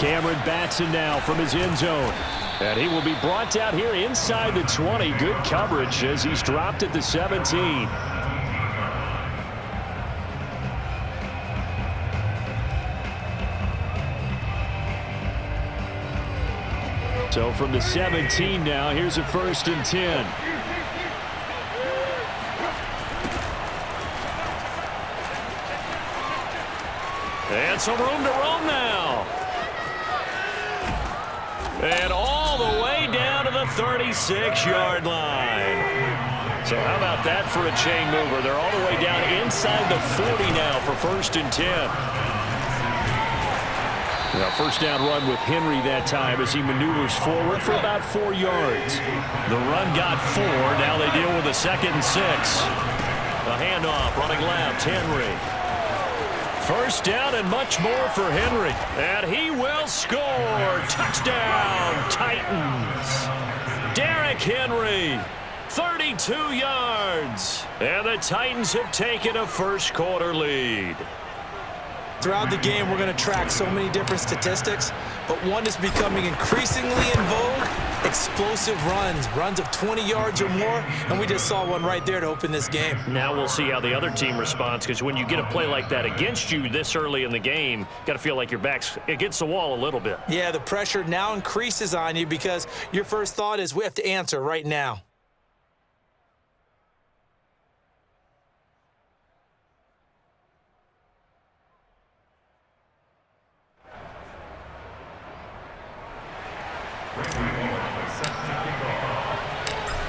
Cameron Batson now from his end zone. And he will be brought down here inside the 20. Good coverage as he's dropped at the 17. So from the 17 now, here's a 1st and 10. And some room to roam now. And all the way down to the 36-yard line. So how about that for a chain mover? They're all the way down inside the 40 now for 1st and 10. Now, first down run with Henry that time as he maneuvers forward for about 4 yards. The run got 4. Now they deal with a 2nd and 6. A handoff running left, Henry. First down and much more for Henry. And he will score. Touchdown, Titans. Derrick Henry, 32 yards. And the Titans have taken a first-quarter lead. Throughout the game, we're going to track so many different statistics, but one is becoming increasingly in vogue: explosive runs of 20 yards or more, and we just saw one right there to open this game. Now we'll see how the other team responds, because when you get a play like that against you this early in the game, you got to feel like your back's against the wall a little bit. Yeah, the pressure now increases on you because your first thought is we have to answer right now.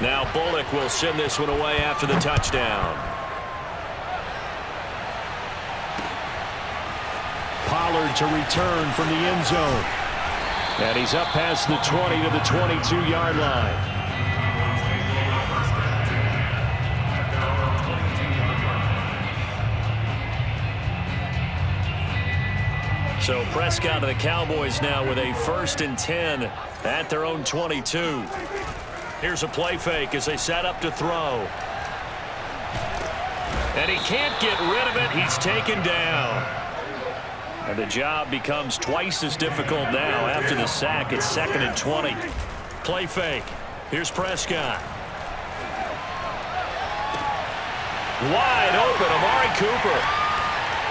Now Bullock will send this one away after the touchdown. Pollard to return from the end zone. And he's up past the 20 to the 22-yard line. So Prescott of the Cowboys now with a 1st and 10 at their own 22. Here's a play fake as they set up to throw. And he can't get rid of it. He's taken down. And the job becomes twice as difficult now after the sack. It's 2nd and 20. Play fake. Here's Prescott. Wide open, Amari Cooper.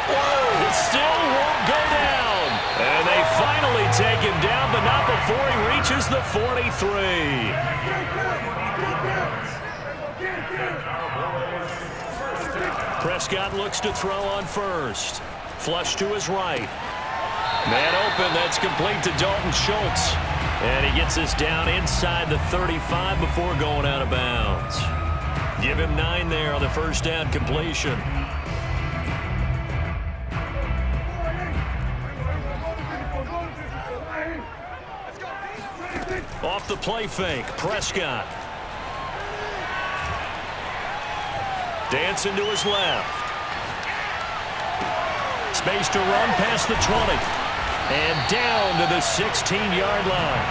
Whoa, it still won't go down. And they finally take him down, but not before he reaches the 43. Prescott looks to throw on first. Flush to his right. Man open, that's complete to Dalton Schultz. And he gets this down inside the 35 before going out of bounds. Give him 9 there on the first down completion. Off the play fake, Prescott. Dancing to his left. Space to run past the 20. And down to the 16-yard line.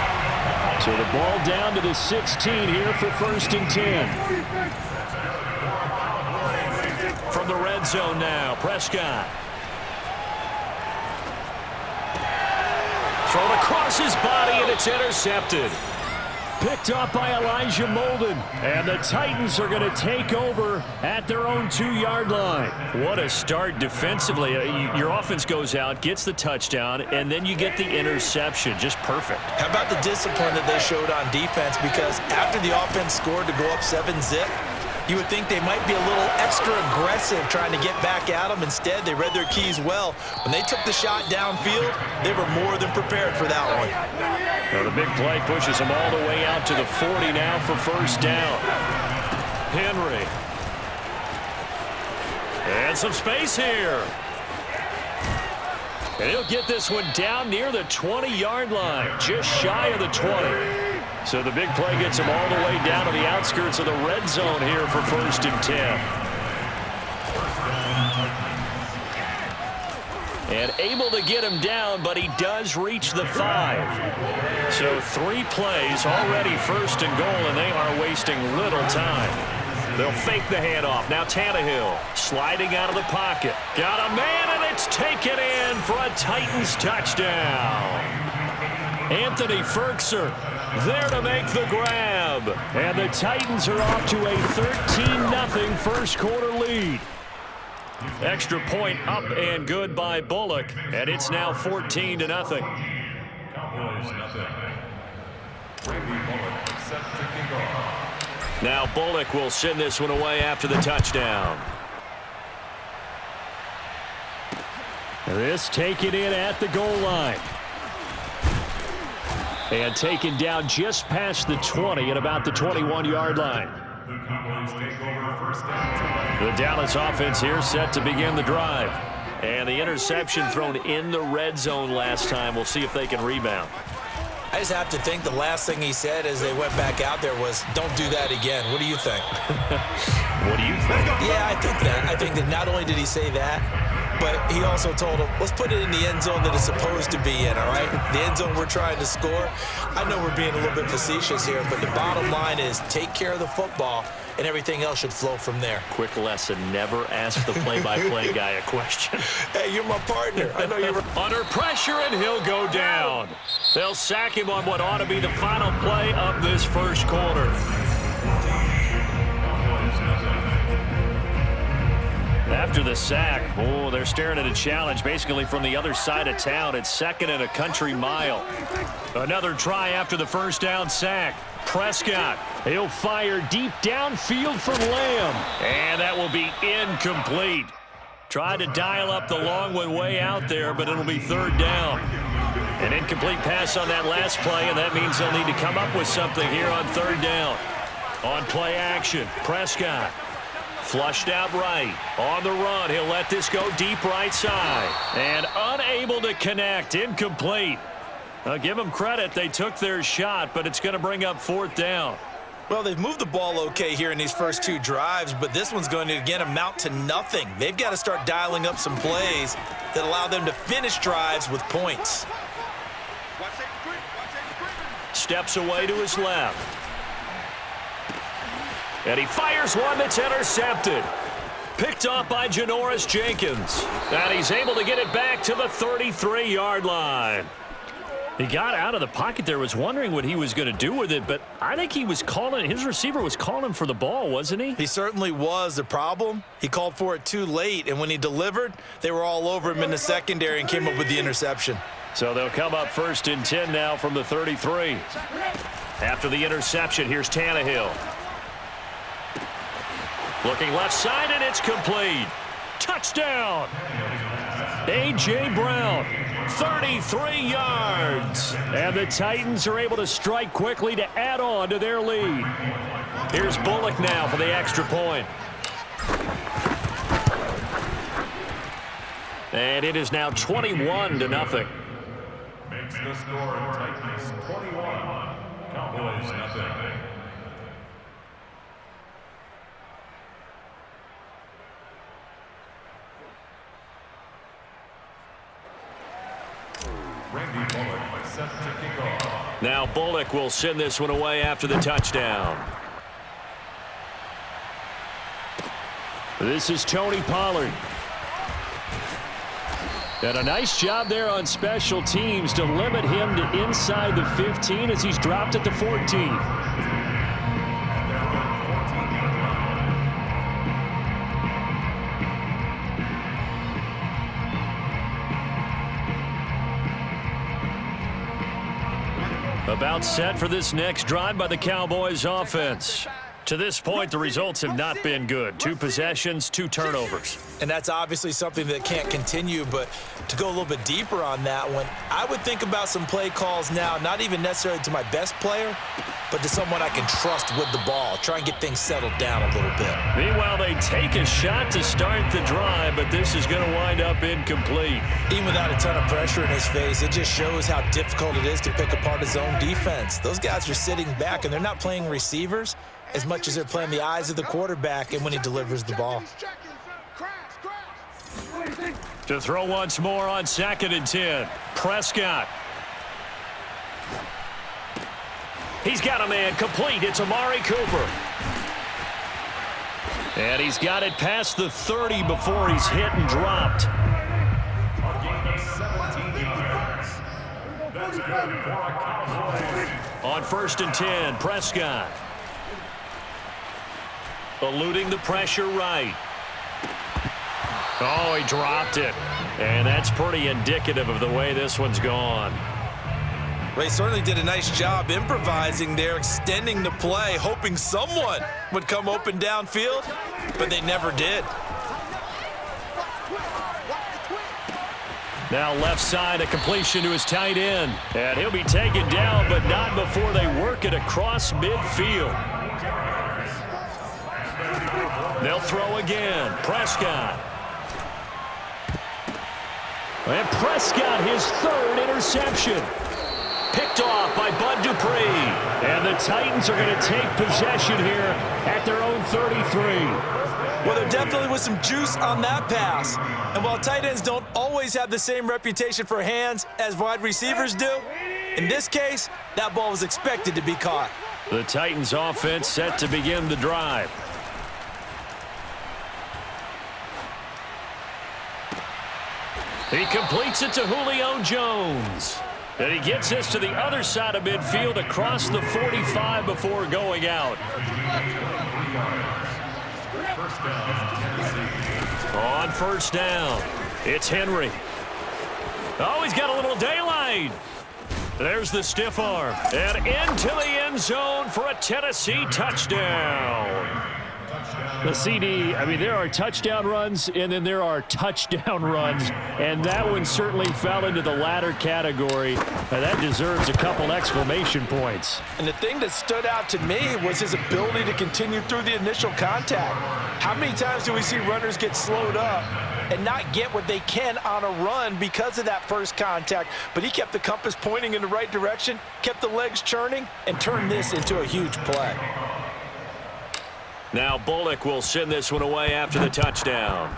So the ball down to the 16 here for 1st and 10. From the red zone now, Prescott. Thrown across his body, and it's intercepted. Picked up by Elijah Molden. And the Titans are going to take over at their own 2-yard line. What a start defensively. Your offense goes out, gets the touchdown, and then you get the interception. Just perfect. How about the discipline that they showed on defense? Because after the offense scored to go up 7-zip, you would think they might be a little extra aggressive trying to get back at them. Instead, they read their keys well. When they took the shot downfield, they were more than prepared for that one. Well, the big play pushes them all the way out to the 40 now for first down. Henry. And some space here. And he'll get this one down near the 20-yard line, just shy of the 20. So the big play gets him all the way down to the outskirts of the red zone here for 1st and 10. And able to get him down, but he does reach the 5. So 3 plays, already 1st and goal, and they are wasting little time. They'll fake the handoff. Now Tannehill sliding out of the pocket. Got a man, and it's taken in for a Titans touchdown. Anthony Ferkser there to make the grab. And the Titans are off to a 13-0 first quarter lead. Extra point up and good by Bullock, and it's now 14-0. Cowboys nothing. Bullock set to kick off. Now Bullock will send this one away after the touchdown. This taken in at the goal line. And taken down just past the 20 at about the 21-yard line. The Cowboys take over first down. The Dallas offense here set to begin the drive. And the interception thrown in the red zone last time. We'll see if they can rebound. I just have to think the last thing he said as they went back out there was, don't do that again. What do you think? What do you think? Yeah, I think that. I think that not only did he say that, but he also told him, let's put it in the end zone that it's supposed to be in, all right? The end zone we're trying to score. I know we're being a little bit facetious here, but the bottom line is take care of the football, and everything else should flow from there. Quick lesson, never ask the play-by-play guy a question. Hey, you're my partner. I know you're Under pressure, and he'll go down. They'll sack him on what ought to be the final play of this first quarter. After the sack, they're staring at a challenge basically from the other side of town. It's 2nd and a country mile. Another try after the first down sack. Prescott, he'll fire deep downfield for Lamb. And that will be incomplete. Tried to dial up the long one way out there, but it'll be 3rd down. An incomplete pass on that last play, and that means they'll need to come up with something here on 3rd down. On play action, Prescott. Flushed out right. On the run, he'll let this go deep right side. And unable to connect. Incomplete. I'll give them credit. They took their shot, but it's going to bring up 4th down. Well, they've moved the ball okay here in these first 2 drives, but this one's going to, again, amount to nothing. They've got to start dialing up some plays that allow them to finish drives with points. Steps away to his left. And he fires one that's intercepted. Picked off by Janoris Jenkins. And he's able to get it back to the 33-yard line. He got out of the pocket there, was wondering what he was going to do with it, but I think he was calling, his receiver was calling for the ball, wasn't he? He certainly was. The problem, he called for it too late, and when he delivered, they were all over him in the secondary and came up with the interception. So they'll come up 1st and 10 now from the 33. After the interception, here's Tannehill. Looking left side, and it's complete. Touchdown! A.J. Brown, 33 yards. And the Titans are able to strike quickly to add on to their lead. Here's Bullock now for the extra point. And it is now 21-0. Makes the score Titans 21. Cowboys nothing. Set to kick off. Now Bullock will send this one away after the touchdown. This is Tony Pollard. And a nice job there on special teams to limit him to inside the 15 as he's dropped at the 14. About set for this next drive by the Cowboys offense. To this point, the results have not been good. 2 possessions, 2 turnovers. And that's obviously something that can't continue, but to go a little bit deeper on that one, I would think about some play calls now, not even necessarily to my best player, but to someone I can trust with the ball. Try and get things settled down a little bit. Meanwhile, they take a shot to start the drive, but this is going to wind up incomplete. Even without a ton of pressure in his face, it just shows how difficult it is to pick apart his own defense. Those guys are sitting back, and they're not playing receivers as much as they're playing the eyes of the quarterback and when he delivers the ball. To throw once more on 2nd and 10. Prescott. He's got a man complete. It's Amari Cooper. And he's got it past the 30 before he's hit and dropped. A gain of 17 yards. That's good. On 1st and 10, Prescott. Eluding the pressure right. Oh, he dropped it. And that's pretty indicative of the way this one's gone. Ray certainly did a nice job improvising there, extending the play, hoping someone would come open downfield, but they never did. Now left side, a completion to his tight end. And he'll be taken down, but not before they work it across midfield. They'll throw again. Prescott. And Prescott, his third interception. Picked off by Bud Dupree. And the Titans are going to take possession here at their own 33. Well, there definitely was some juice on that pass. And while tight ends don't always have the same reputation for hands as wide receivers do, in this case, that ball was expected to be caught. The Titans offense set to begin the drive. He completes it to Julio Jones. And he gets this to the other side of midfield across the 45 before going out. On 1st down, it's Henry. Oh, he's got a little daylight. There's the stiff arm. And into the end zone for a Tennessee touchdown. The CD, I mean, there are touchdown runs, and then there are touchdown runs, and that one certainly fell into the latter category. That deserves a couple exclamation points. And the thing that stood out to me was his ability to continue through the initial contact. How many times do we see runners get slowed up and not get what they can on a run because of that first contact? But he kept the compass pointing in the right direction, kept the legs churning, and turned this into a huge play. Now Bullock will send this one away after the touchdown.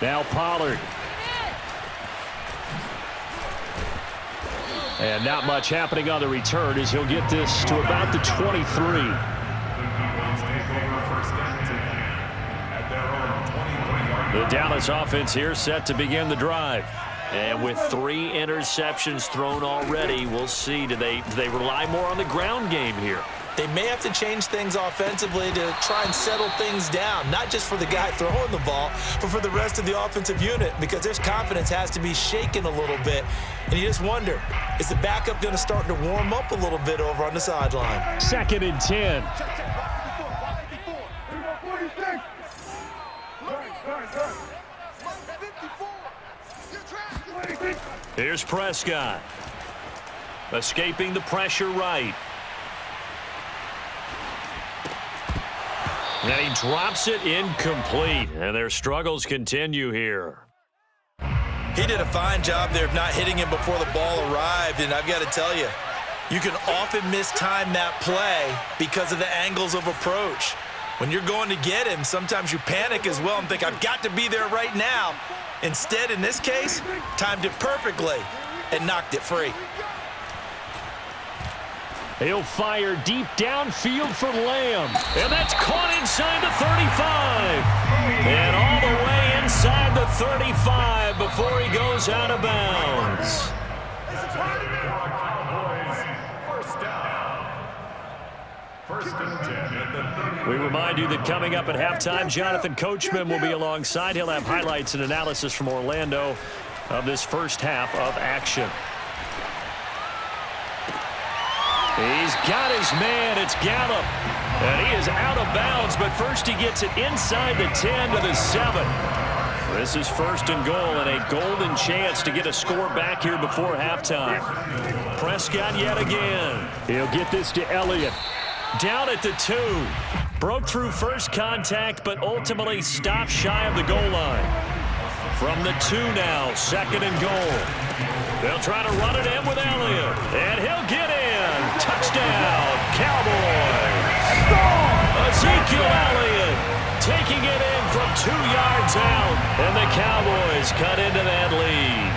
Now Pollard. And not much happening on the return as he'll get this to about the 23. The Dallas offense here set to begin the drive. And with 3 interceptions thrown already, we'll see. Do they rely more on the ground game here? They may have to change things offensively to try and settle things down, not just for the guy throwing the ball, but for the rest of the offensive unit, because their confidence has to be shaken a little bit. And you just wonder, is the backup going to start to warm up a little bit over on the sideline? 2nd and 10. Here's Prescott. Escaping the pressure right. And he drops it incomplete. And their struggles continue here. He did a fine job there of not hitting him before the ball arrived. And I've got to tell you, you can often mistime that play because of the angles of approach. When you're going to get him, sometimes you panic as well and think, I've got to be there right now. Instead, in this case, timed it perfectly and knocked it free. He'll fire deep downfield for Lamb. And that's caught inside the 35. And all the way inside the 35 before he goes out of bounds. We remind you that coming up at halftime, Jonathan Coachman will be alongside. He'll have highlights and analysis from Orlando of this first half of action. He's got his man. It's Gallup. And he is out of bounds, but first he gets it inside the 10 to the 7. This is 1st and goal and a golden chance to get a score back here before halftime. Prescott yet again. He'll get this to Elliott. Down at the 2. Broke through first contact, but ultimately stopped shy of the goal line. From the 2 now, 2nd and goal. They'll try to run it in with Elliott. And he'll get in. Touchdown, Cowboys. Ezekiel Elliott taking it in from 2 yards out. And the Cowboys cut into that lead.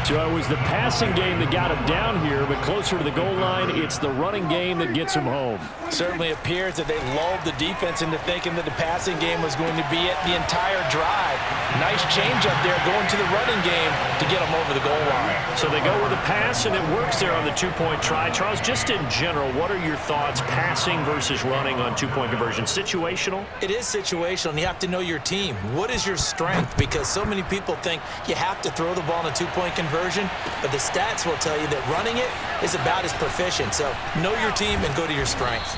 So it was the passing game that got him down here, but closer to the goal line, it's the running game that gets him home. Certainly appears that they lulled the defense into thinking that the passing game was going to be it the entire drive. Nice change up there going to the running game to get them over the goal line. So they go with a pass, and it works there on the two-point try. Charles, just in general, what are your thoughts passing versus running on two-point conversion? Situational? It is situational, and you have to know your team. What is your strength? Because so many people think you have to throw the ball in a two-point conversion, but the stats will tell you that running it is about as proficient. So know your team and go to your strength.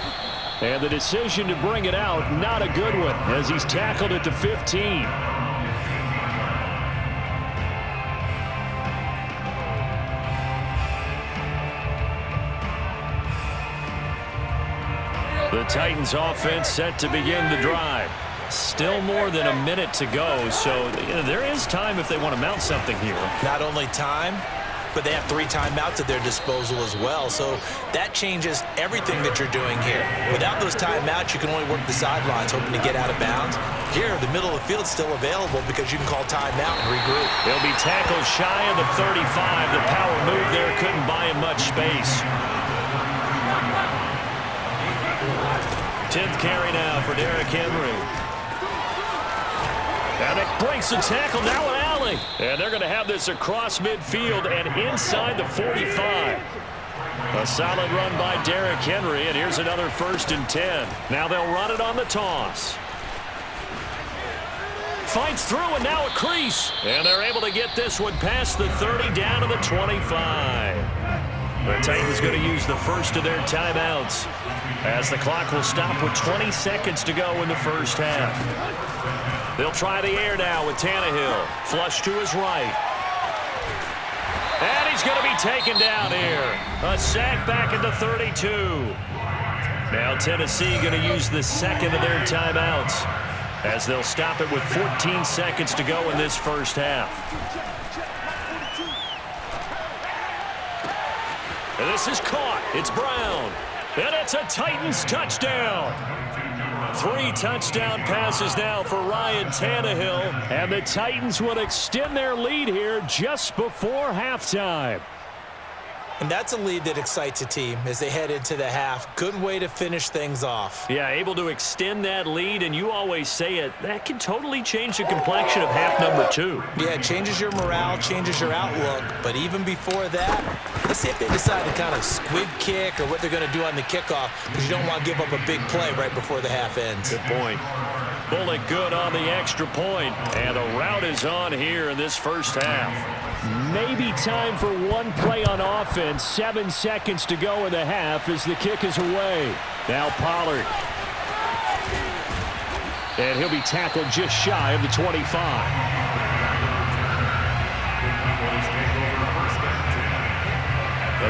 And the decision to bring it out, not a good one, as he's tackled at the 15. The Titans offense set to begin the drive. Still more than a minute to go, so there is time if they want to mount something here. Not only time, but they have 3 timeouts at their disposal as well, so that changes everything that you're doing here. Without those timeouts, you can only work the sidelines, hoping to get out of bounds. Here, the middle of the field is still available because you can call timeout and regroup. He'll be tackled shy of the 35. The power move there couldn't buy him much space. 10th carry now for Derrick Henry. And it breaks the tackle, now an alley. And they're going to have this across midfield and inside the 45. A solid run by Derrick Henry, and here's another 1st and 10. Now they'll run it on the toss. Fights through, and now a crease. And they're able to get this one past the 30 down to the 25. The Titans going to use the first of their timeouts, as the clock will stop with 20 seconds to go in the first half. They'll try the air now with Tannehill. Flush to his right. And he's going to be taken down here. A sack back at the 32. Now Tennessee going to use the second of their timeouts, as they'll stop it with 14 seconds to go in this first half. And this is caught. It's Brown. And it's a Titans touchdown. 3 touchdown passes now for Ryan Tannehill. And the Titans will extend their lead here just before halftime. And that's a lead that excites a team as they head into the half. Good way to finish things off. Yeah, able to extend that lead, and you always say it, that can totally change the complexion of half number 2. Yeah, it changes your morale, changes your outlook. But even before that, let's see if they decide to kind of squib kick or what they're going to do on the kickoff, because you don't want to give up a big play right before the half ends. Good point. Bullet good on the extra point, and a rout is on here in this first half. Maybe time for one play on offense. 7 seconds to go in the half as the kick is away. Now Pollard. And he'll be tackled just shy of the 25.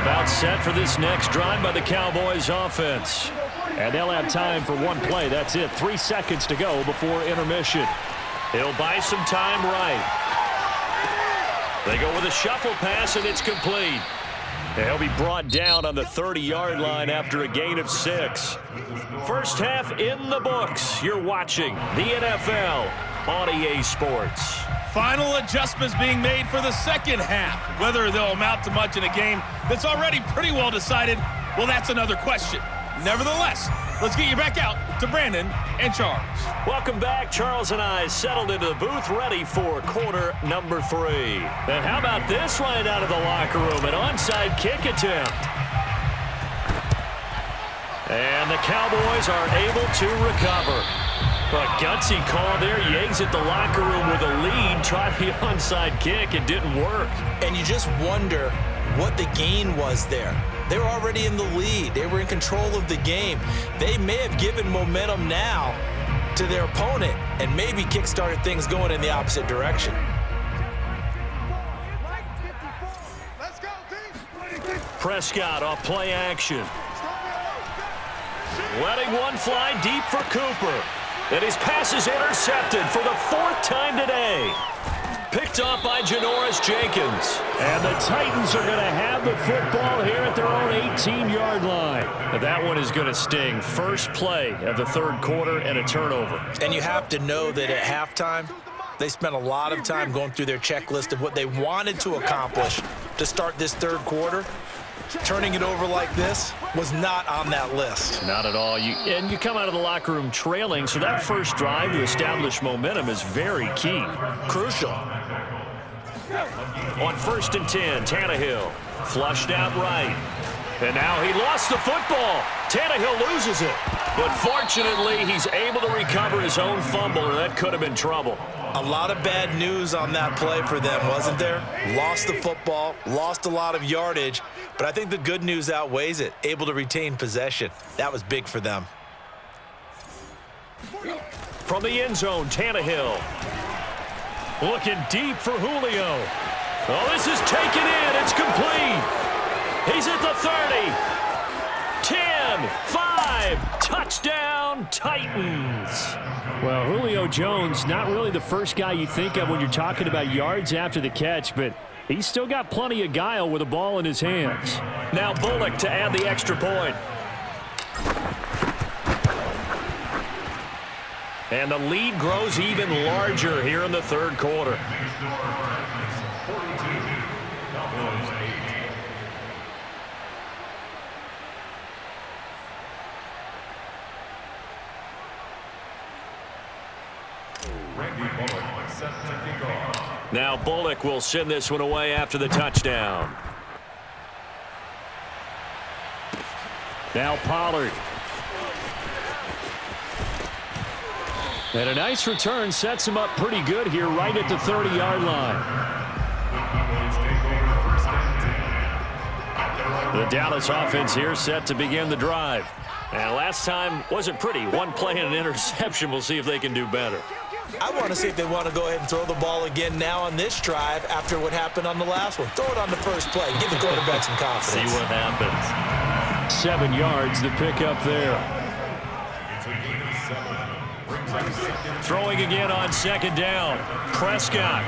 About set for this next drive by the Cowboys offense. And they'll have time for one play. That's it. 3 seconds to go before intermission. He'll buy some time right. They go with a shuffle pass, and it's complete. He'll be brought down on the 30-yard line after a gain of 6. First half in the books. You're watching the NFL on EA Sports. Final adjustments being made for the second half. Whether they'll amount to much in a game that's already pretty well decided, well, that's another question. Nevertheless, let's get you back out to Brandon and Charles. Welcome back. Charles and I settled into the booth, ready for quarter number 3. And how about this right out of the locker room? An onside kick attempt. And the Cowboys are able to recover. A gutsy call there. You exit the locker room with a lead. Try the onside kick. It didn't work. And you just wonder what the gain was there. They were already in the lead. They were in control of the game. They may have given momentum now to their opponent and maybe kick-started things going in the opposite direction. Prescott off play action. Letting one fly deep for Cooper. And his pass is intercepted for the 4th time today. Picked off by Janoris Jenkins. And the Titans are going to have the football here at their own 18-yard line. Now that one is going to sting. First play of the 3rd quarter and a turnover. And you have to know that at halftime, They spent a lot of time going through their checklist of what they wanted to accomplish to start this third quarter. Turning it over like this was not on that list. Not at all. And you come out of the locker room trailing, so that first drive to establish momentum is very key. Crucial. On 1st and 10, Tannehill flushed out right. And now he lost the football. Tannehill loses it. But fortunately, he's able to recover his own fumble, or that could have been trouble. A lot of bad news on that play for them, wasn't there? Lost the football, lost a lot of yardage, but I think the good news outweighs it. Able to retain possession. That was big for them. From the end zone, Tannehill. Looking deep for Julio. Oh, this is taken in. It's complete. He's at the 30. 10, 5, touchdown, Titans. Well, Julio Jones, not really the first guy you think of when you're talking about yards after the catch, but he's still got plenty of guile with a ball in his hands. Now Bullock to add the extra point. And the lead grows even larger here in the third quarter. Now Bullock will send this one away after the touchdown. Now Pollard. And a nice return sets him up pretty good here right at the 30-yard line. The Dallas offense here set to begin the drive. And last time wasn't pretty. One play and an interception. We'll see if they can do better. I want to see if they want to go ahead and throw the ball again now on this drive after what happened on the last one. Throw it on the first play. Give the quarterback some confidence. See what happens. 7 yards to pick up there. Throwing again on 2nd down. Prescott.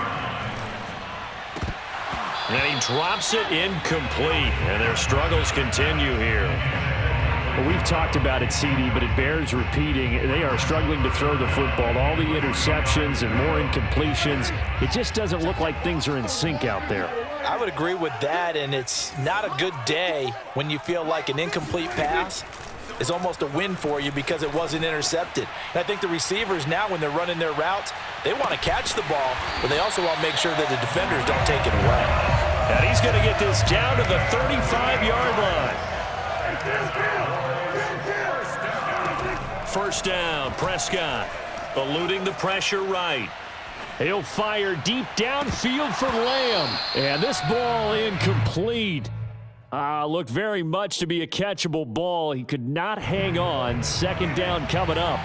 And he drops it incomplete. And their struggles continue here. Well, we've talked about it, CD, but it bears repeating. They are struggling to throw the football. All the interceptions and more incompletions. It just doesn't look like things are in sync out there. I would agree with that, and it's not a good day when you feel like an incomplete pass is almost a win for you because it wasn't intercepted. And I think the receivers now, when they're running their routes, they want to catch the ball, but they also want to make sure that the defenders don't take it away. And he's going to get this down to the 35-yard line. First down, Prescott, eluding the pressure right. He'll fire deep downfield for Lamb. And this ball incomplete. Looked very much to be a catchable ball. He could not hang on. 2nd down coming up.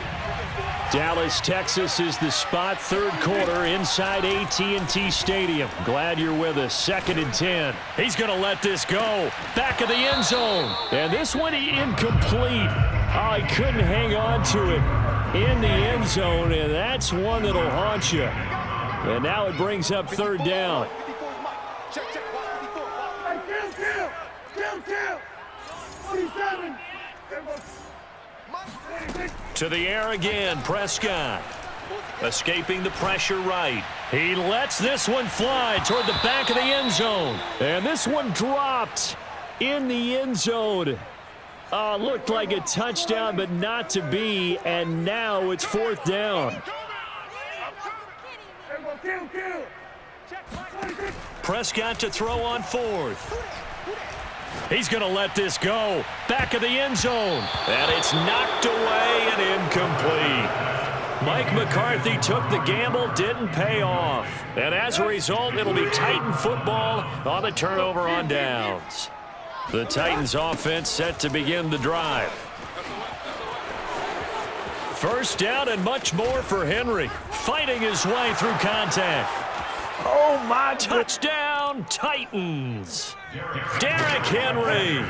Dallas, Texas is the spot. 3rd quarter inside AT&T Stadium. Glad you're with us. 2nd and 10. He's going to let this go. Back of the end zone. And this one incomplete. He couldn't hang on to it in the end zone, and that's one that'll haunt you. And now it brings up 3rd down. To the air again, Prescott. Escaping the pressure right. He lets this one fly toward the back of the end zone. And this one dropped in the end zone. Looked like a touchdown, but not to be. And now it's 4th down. Prescott to throw on 4th. He's going to let this go. Back of the end zone. And it's knocked away and incomplete. Mike McCarthy took the gamble, didn't pay off. And as a result, it'll be Titan football on the turnover on downs. The Titans offense set to begin the drive. First down and much more for Henry. Fighting his way through contact. Oh, my touchdown, Titans. Derrick Henry.